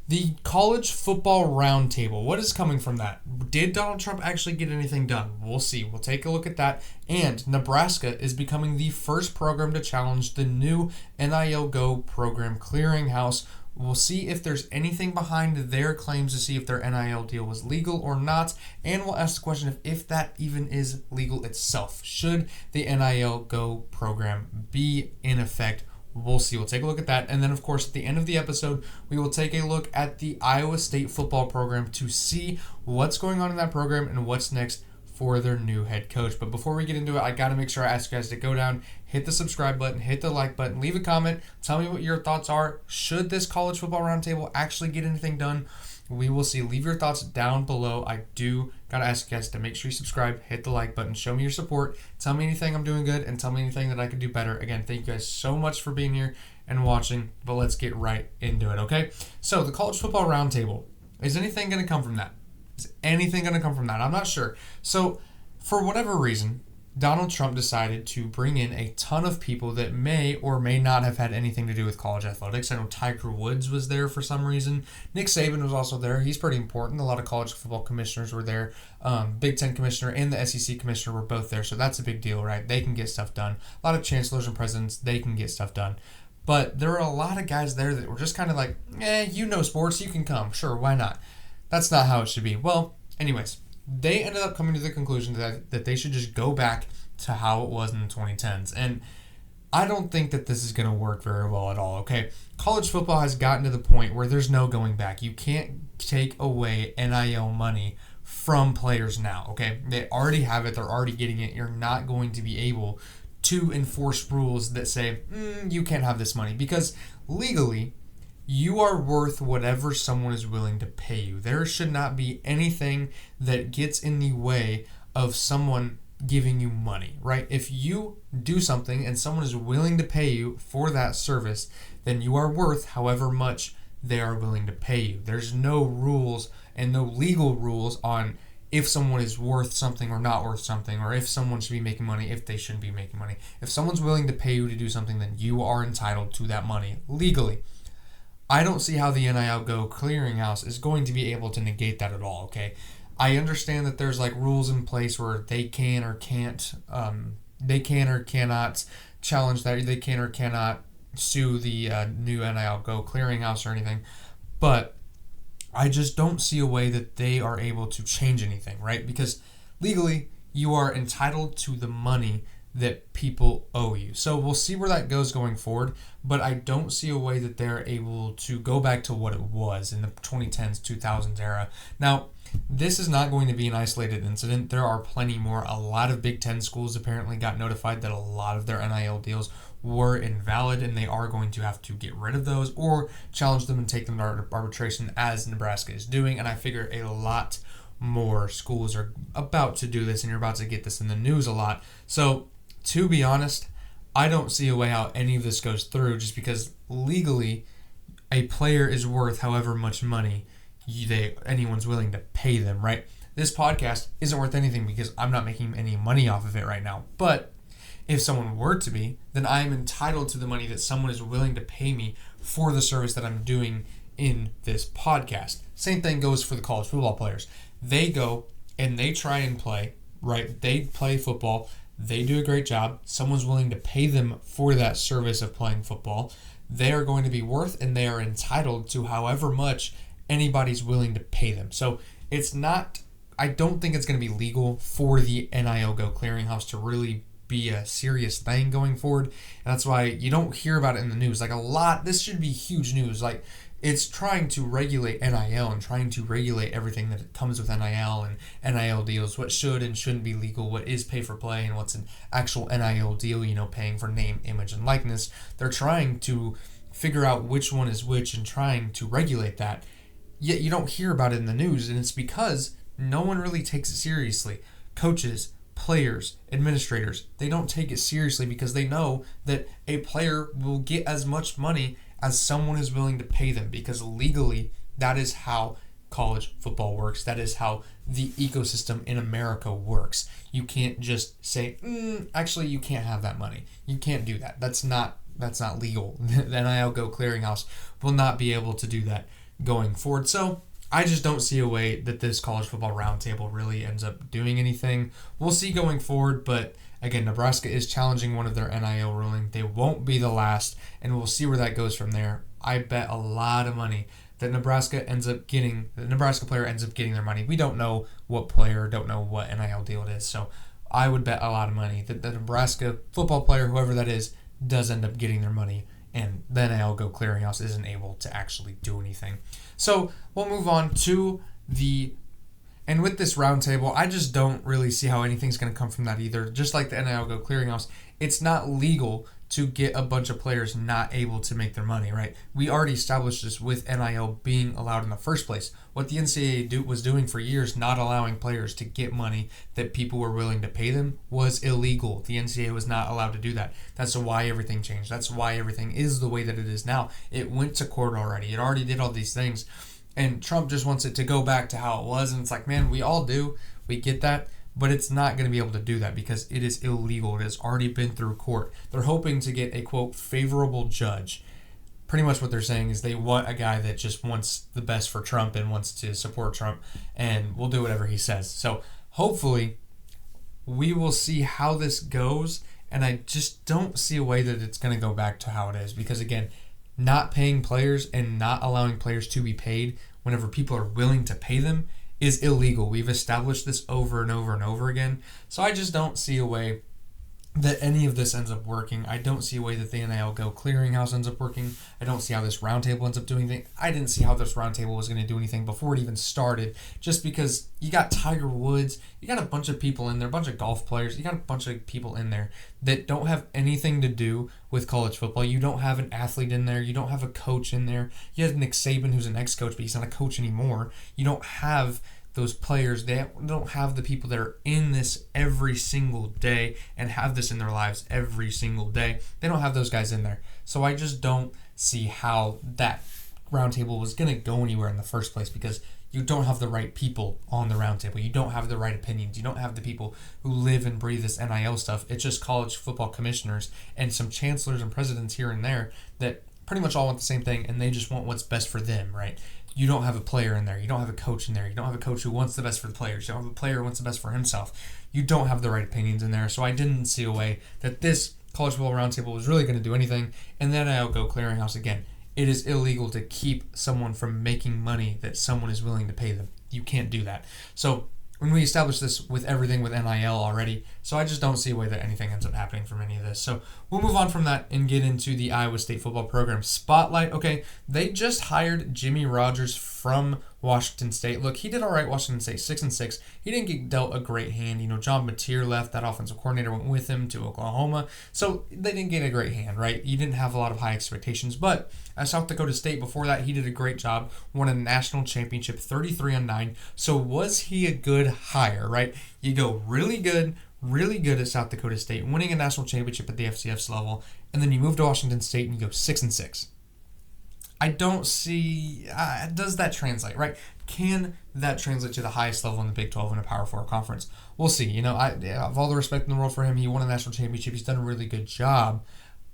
The College Football Roundtable. What is coming from that? Did Donald Trump actually get anything done? We'll see. We'll take a look at that. And Nebraska is becoming the first program to challenge the new NIL Go program clearinghouse. We'll see if there's anything behind their claims to see if their NIL deal was legal or not. And we'll ask the question if that even is legal itself. Should the NIL Go program be in effect? We'll see. We'll take a look at that. And then, of course, at the end of the episode, we will take a look at the Iowa State football program to see what's going on in that program and what's next for their new head coach. But before we get into it, I got to make sure I ask you guys to go down, hit the subscribe button, hit the like button, leave a comment, tell me what your thoughts are. Should this College Football Roundtable actually get anything done? We will see. Leave your thoughts down below. I do got to ask you guys to make sure you subscribe, hit the like button, show me your support, tell me anything I'm doing good, and tell me anything that I could do better. Again, thank you guys so much for being here and watching, but let's get right into it, okay? So, the College Football Roundtable. Is anything going to come from that? Is anything going to come from that? I'm not sure. So, for whatever reason, Donald Trump decided to bring in a ton of people that may or may not have had anything to do with college athletics. I know Tiger Woods was there for some reason. Nick Saban was also there. He's pretty important. A lot of college football commissioners were there. Big Ten commissioner and the SEC commissioner were both there, so that's a big deal, right? They can get stuff done. A lot of chancellors and presidents, they can get stuff done. But there were a lot of guys there that were just kind of like, you know sports, you can come. Sure, why not? That's not how it should be. Well, anyways, they ended up coming to the conclusion that they should just go back to how it was in the 2010s. And I don't think that this is going to work very well at all, okay? College football has gotten to the point where there's no going back. You can't take away NIL money from players now, okay? They already have it. They're already getting it. You're not going to be able to enforce rules that say, you can't have this money. Because legally, you are worth whatever someone is willing to pay you. There should not be anything that gets in the way of someone giving you money, right? If you do something and someone is willing to pay you for that service, then you are worth however much they are willing to pay you. There's no rules and no legal rules on if someone is worth something or not worth something, or if someone should be making money, if they shouldn't be making money. If someone's willing to pay you to do something, then you are entitled to that money legally. I don't see how the NIL Go clearinghouse is going to be able to negate that at all, okay? I understand that there's like rules in place where they can or can't, they can or cannot challenge that, they can or cannot sue the new NIL Go clearinghouse or anything, but I just don't see a way that they are able to change anything, right? Because legally, you are entitled to the money that people owe you. So we'll see where that goes going forward, but I don't see a way that they're able to go back to what it was in the 2010s, 2000s era. Now, this is not going to be an isolated incident. There are plenty more. A lot of Big Ten schools apparently got notified that a lot of their NIL deals were invalid, and they are going to have to get rid of those or challenge them and take them to arbitration, as Nebraska is doing. And I figure a lot more schools are about to do this, and you're about to get this in the news a lot. So, to be honest, I don't see a way how any of this goes through, just because legally a player is worth however much money anyone's willing to pay them, right? This podcast isn't worth anything because I'm not making any money off of it right now. But if someone were to be, then I am entitled to the money that someone is willing to pay me for the service that I'm doing in this podcast. Same thing goes for the college football players. They go and they try and play, right? They play football. They do a great job. Someone's willing to pay them for that service of playing football. They are going to be worth, and they are entitled to however much anybody's willing to pay them. So it's not, I don't think it's going to be legal for the NIL Go clearinghouse to really be a serious thing going forward. And that's why you don't hear about it in the news. Like a lot, this should be huge news. Like it's trying to regulate NIL and trying to regulate everything that comes with NIL and NIL deals, what should and shouldn't be legal, what is pay for play, and what's an actual NIL deal, paying for name, image, and likeness. They're trying to figure out which one is which and trying to regulate that. Yet you don't hear about it in the news, and it's because no one really takes it seriously. Coaches, players, administrators, they don't take it seriously because they know that a player will get as much money as someone is willing to pay them, because legally that is how college football works. That is how the ecosystem in America works. You can't just say, actually you can't have that money. You can't do that. That's not legal. The NIL Go clearinghouse will not be able to do that. going forward. So I just don't see a way that this college football roundtable really ends up doing anything. We'll see going forward, but again, Nebraska is challenging one of their NIL ruling. They won't be the last, and we'll see where that goes from there. I bet a lot of money that the Nebraska player ends up getting their money. We don't know what player, don't know what NIL deal it is, so I would bet a lot of money that the Nebraska football player, whoever that is, does end up getting their money, and the NIL Go Clearinghouse isn't able to actually do anything. So we'll move on to and with this roundtable, I just don't really see how anything's going to come from that either. Just like the NIL Go Clearinghouse, it's not legal to get a bunch of players not able to make their money, right? We already established this with NIL being allowed in the first place. What the NCAA was doing for years, not allowing players to get money that people were willing to pay them, was illegal. The NCAA was not allowed to do that. That's why everything changed. That's why everything is the way that it is now. It went to court already. It already did all these things. And Trump just wants it to go back to how it was. And it's like, man, we all do. We get that. But it's not going to be able to do that because it is illegal. It has already been through court. They're hoping to get a, quote, favorable judge. Pretty much what they're saying is they want a guy that just wants the best for Trump and wants to support Trump and will do whatever he says. So hopefully we will see how this goes. And I just don't see a way that it's going to go back to how it is. Because, again, not paying players and not allowing players to be paid whenever people are willing to pay them is illegal. We've established this over and over and over again. So I just don't see a way that any of this ends up working. I don't see a way that the NIL Go Clearinghouse ends up working. I don't see how this roundtable ends up doing anything. I didn't see how this roundtable was going to do anything before it even started, just because you got Tiger Woods, you got a bunch of people in there, a bunch of golf players, you got a bunch of people in there that don't have anything to do with college football. You don't have an athlete in there. You don't have a coach in there. You have Nick Saban, who's an ex-coach, but he's not a coach anymore. You don't have those players. They don't have the people that are in this every single day and have this in their lives every single day. They don't have those guys in there. So I just don't see how that roundtable was going to go anywhere in the first place, because you don't have the right people on the roundtable. You don't have the right opinions. You don't have the people who live and breathe this NIL stuff. It's just college football commissioners and some chancellors and presidents here and there that pretty much all want the same thing, and they just want what's best for them, right? You don't have a player in there. You don't have a coach in there. You don't have a coach who wants the best for the players. You don't have a player who wants the best for himself. You don't have the right opinions in there. So I didn't see a way that this college football roundtable was really going to do anything. And then I'll go clearinghouse again. It is illegal to keep someone from making money that someone is willing to pay them. You can't do that. So when we establish this with everything with NIL already, so I just don't see a way that anything ends up happening from any of this. So we'll move on from that and get into the Iowa State football program spotlight. Okay, they just hired Jimmy Rogers from Washington State. Look, he did all right. Washington State 6-6. He didn't get dealt a great hand. John Mateer left. That offensive coordinator went with him to Oklahoma. So they didn't get a great hand, right? You didn't have a lot of high expectations. But at South Dakota State before that, he did a great job. Won a national championship, 33-9. So was he a good hire, right? You go really good at South Dakota State, winning a national championship at the FCS level, and then you move to Washington State and you go 6-6. I don't see, does that translate, right? Can that translate to the highest level in the Big 12 in a Power 4 conference? We'll see. I have all the respect in the world for him. He won a national championship. He's done a really good job,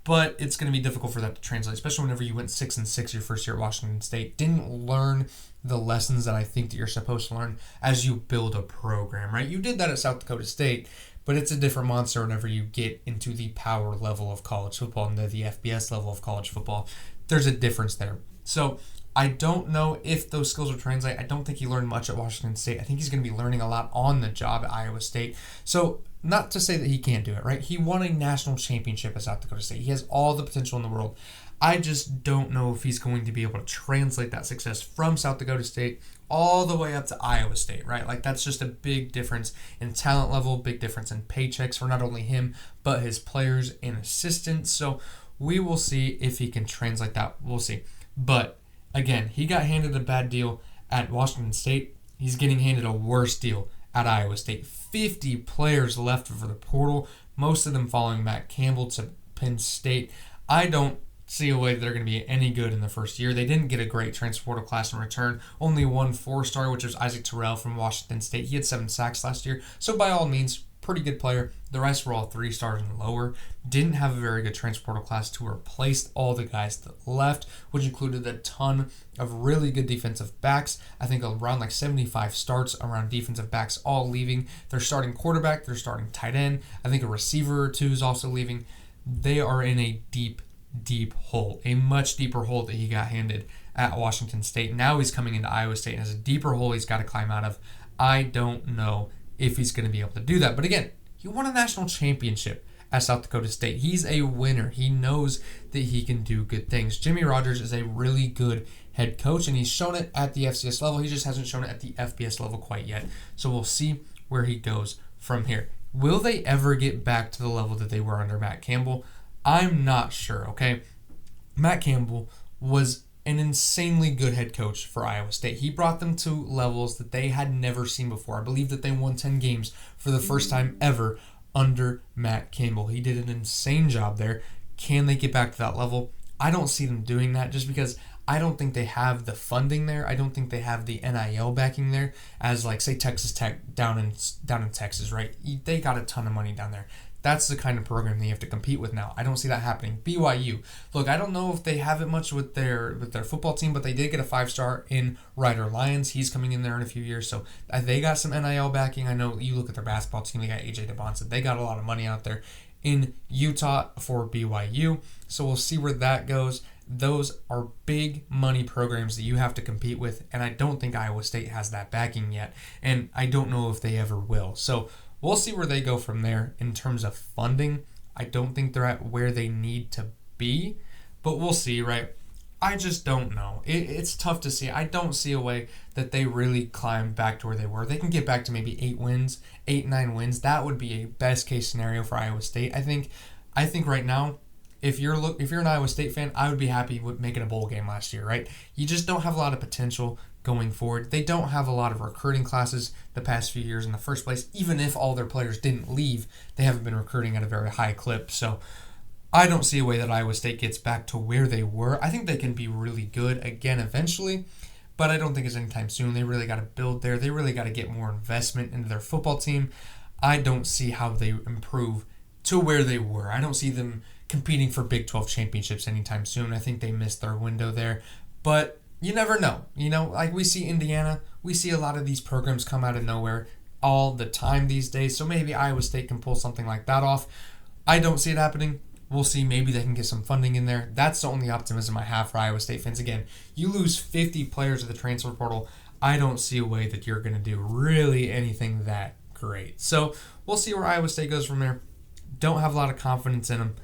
but it's going to be difficult for that to translate, especially whenever you went 6-6 your first year at Washington State. Didn't learn the lessons that I think that you're supposed to learn as you build a program, right? You did that at South Dakota State, but it's a different monster whenever you get into the power level of college football and the FBS level of college football. There's a difference there. So I don't know if those skills will translate. I don't think he learned much at Washington State. I think he's going to be learning a lot on the job at Iowa State. So not to say that he can't do it, right? He won a national championship at South Dakota State. He has all the potential in the world. I just don't know if he's going to be able to translate that success from South Dakota State all the way up to Iowa State, right? Like, that's just a big difference in talent level, big difference in paychecks for not only him, but his players and assistants. So we will see if he can translate that. We'll see. But again, he got handed a bad deal at Washington State. He's getting handed a worse deal at Iowa State. 50 players left for the portal, most of them following Matt Campbell to Penn State. I don't see a way that they're going to be any good in the first year. They didn't get a great transfer portal class in return. Only one 4-star, which was Isaac Terrell from Washington State. He had 7 sacks last year. So by all means, pretty good player. The rest were all 3 stars and lower. Didn't have a very good transfer portal class to replace all the guys that left, which included a ton of really good defensive backs. I think around like 75 starts around defensive backs all leaving. They're starting quarterback, they're starting tight end. I think a receiver or two is also leaving. They are in a deep hole, a much deeper hole that he got handed at Washington State. Now he's coming into Iowa State and has a deeper hole he's got to climb out of. I don't know if he's going to be able to do that. But again, he won a national championship at South Dakota State. He's a winner. He knows that he can do good things. Jimmy Rogers is a really good head coach, and he's shown it at the FCS level. He just hasn't shown it at the FBS level quite yet. So we'll see where he goes from here. Will they ever get back to the level that they were under Matt Campbell? I'm not sure, okay? Matt Campbell was an insanely good head coach for Iowa State. He brought them to levels that they had never seen before. I believe that they won 10 games for the first time ever under Matt Campbell. He did an insane job there. Can they get back to that level? I don't see them doing that just because I don't think they have the funding there. I don't think they have the NIL backing there as like, say, Texas Tech down in Texas, right? They got a ton of money down there. That's the kind of program they have to compete with now. I don't see that happening. BYU. Look, I don't know if they have it much with their football team, but they did get a 5-star in Ryder Lyons. He's coming in there in a few years, so they got some NIL backing. I know you look at their basketball team, they got AJ DeBonson. They got a lot of money out there in Utah for BYU, so we'll see where that goes. Those are big money programs that you have to compete with, and I don't think Iowa State has that backing yet, and I don't know if they ever will. So we'll see where they go from there in terms of funding. I don't think they're at where they need to be, but we'll see, right? I just don't know. It's tough to see. I don't see a way that they really climb back to where they were. They can get back to maybe 9 wins. That would be a best case scenario for Iowa State. I think right now, if you're an Iowa State fan, I would be happy with making a bowl game last year, right? You just don't have a lot of potential going forward. They don't have a lot of recruiting classes the past few years in the first place. Even if all their players didn't leave, they haven't been recruiting at a very high clip. So I don't see a way that Iowa State gets back to where they were. I think they can be really good again eventually, but I don't think it's anytime soon. They really got to build there. They really got to get more investment into their football team. I don't see how they improve to where they were. I don't see them competing for Big 12 championships anytime soon. I think they missed their window there, but you never know. Like we see Indiana, we see a lot of these programs come out of nowhere all the time these days, so maybe Iowa State can pull something like that off. I don't see it happening. We'll see. Maybe they can get some funding in there. That's the only optimism I have for Iowa State fans. Again, you lose 50 players to the transfer portal. I don't see a way that you're going to do really anything that great. So we'll see where Iowa State goes from there. Don't have a lot of confidence in them,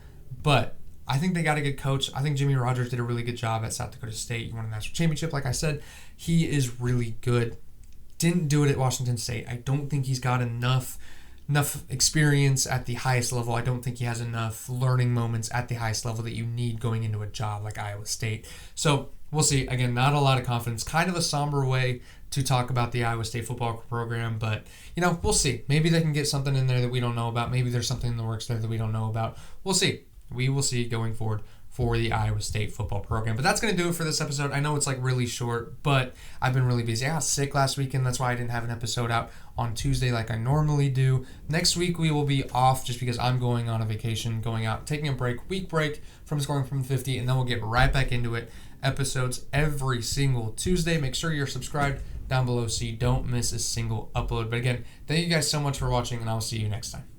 but I think they got a good coach. I think Jimmy Rogers did a really good job at South Dakota State. He won a national championship, like I said. He is really good. Didn't do it at Washington State. I don't think he's got enough experience at the highest level. I don't think he has enough learning moments at the highest level that you need going into a job like Iowa State. So we'll see. Again, not a lot of confidence. Kind of a somber way to talk about the Iowa State football program, but we'll see. Maybe they can get something in there that we don't know about. Maybe there's something in the works there that we don't know about. We'll see. We will see going forward for the Iowa State football program. But that's going to do it for this episode. I know it's really short, but I've been really busy. I got sick last weekend. That's why I didn't have an episode out on Tuesday like I normally do. Next week we will be off just because I'm going on a vacation, going out, taking a week break from Scoring from 50, and then we'll get right back into it. Episodes every single Tuesday. Make sure you're subscribed down below so you don't miss a single upload. But again, thank you guys so much for watching, and I'll see you next time.